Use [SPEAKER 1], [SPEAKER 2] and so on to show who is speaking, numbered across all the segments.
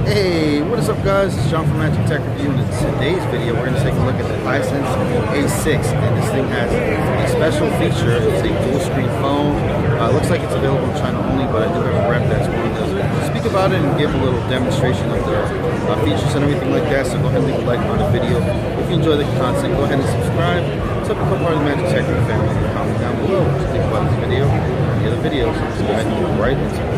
[SPEAKER 1] Hey, what is up guys? It's John from Magic Tech Review, and in today's video we're going to take a look at the HiSense A6, and this thing has a special feature. It's a dual screen phone. Looks like it's available in China only, but I do have a rep that's willing to speak about it and give a little demonstration of the features and everything like that, so go ahead and leave a like on the video. If you enjoy the content, go ahead and subscribe. So become part of the Magic Tech Review family. Comment down below what you think about this video and the other videos. So go ahead and go right into it.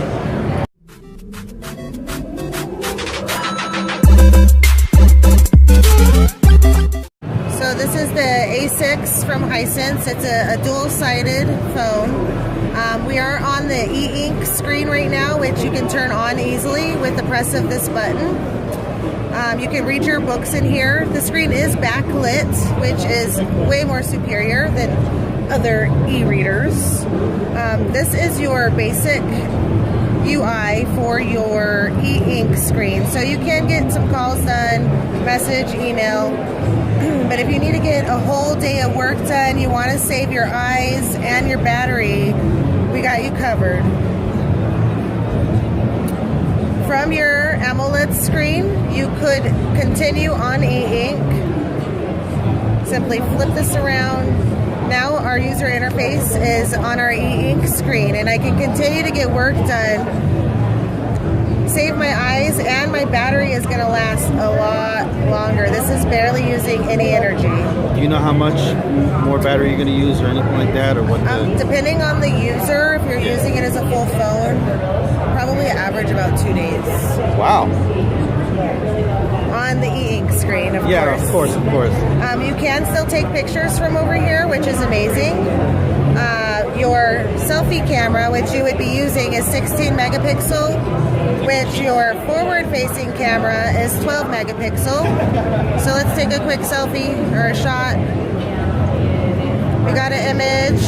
[SPEAKER 2] This is the A6 from HiSense. It's a dual-sided phone. We are on the e-ink screen right now, which you can turn on easily with the press of this button. You can read your books in here. The screen is backlit, which is way more superior than other e-readers. This is your basic UI for your e-ink screen. So you can get some calls done, message, email. But if you need to get a whole day of work done, you want to save your eyes and your battery, we got you covered. From your AMOLED screen, you could continue on e-ink. Simply flip this around. Now our user interface is on our e-ink screen, and I can continue to get work done, save my eyes, and my battery is going to last a lot longer. This is barely using any energy.
[SPEAKER 1] Do you know how much more battery you're going to use or anything like that, or what?
[SPEAKER 2] Depending on the user, if you're using it as a full phone, probably average about 2 days.
[SPEAKER 1] Wow.
[SPEAKER 2] On the e-ink screen, of course.
[SPEAKER 1] Yeah, of course.
[SPEAKER 2] You can still take pictures from over here, which is amazing. Your selfie camera, which you would be using, is 16 megapixel, which your forward-facing camera is 12 megapixel. So let's take a quick selfie or a shot. We got an image.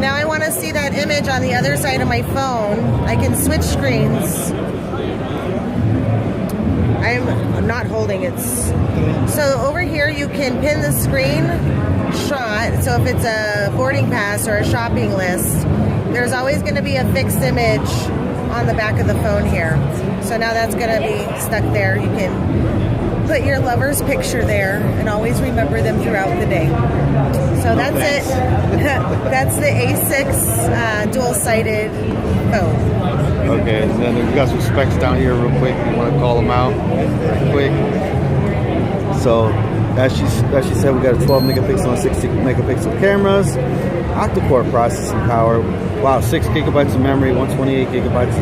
[SPEAKER 2] Now I want to see that image on the other side of my phone. I can switch screens. I'm not holding it. So over here you can pin the screen shot. So if it's a boarding pass or a shopping list, there's always going to be a fixed image on the back of the phone here. So now that's going to be stuck there. You can put your lover's picture there and always remember them throughout the day. So that's it. That's the A6 dual-sided phone.
[SPEAKER 1] Okay, and then we got some specs down here real quick. You want to call them out real quick. So as she said, we got a 12 megapixel and 16 megapixel cameras, octa-core processing power. Wow, 6 gigabytes of memory, 128 gigabytes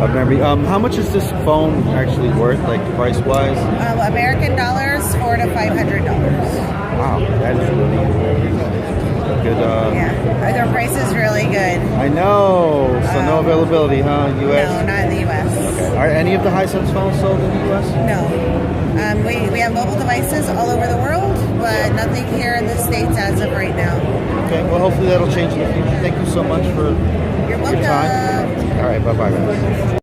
[SPEAKER 1] of memory. How much is this phone actually worth, like price-wise?
[SPEAKER 2] American dollars, $400 to $500.
[SPEAKER 1] Wow, that is really good.
[SPEAKER 2] Yeah, their price is really good.
[SPEAKER 1] I know. So no availability, huh? U.S.
[SPEAKER 2] No, not in the U.S.
[SPEAKER 1] Okay. Are any of the HiSense phones sold in the U.S.?
[SPEAKER 2] No. We have mobile devices all over the world, but nothing here in the States as of right now.
[SPEAKER 1] Okay, well hopefully that'll change in the future. Thank you so much for
[SPEAKER 2] You're welcome.
[SPEAKER 1] your time. All right, bye-bye guys.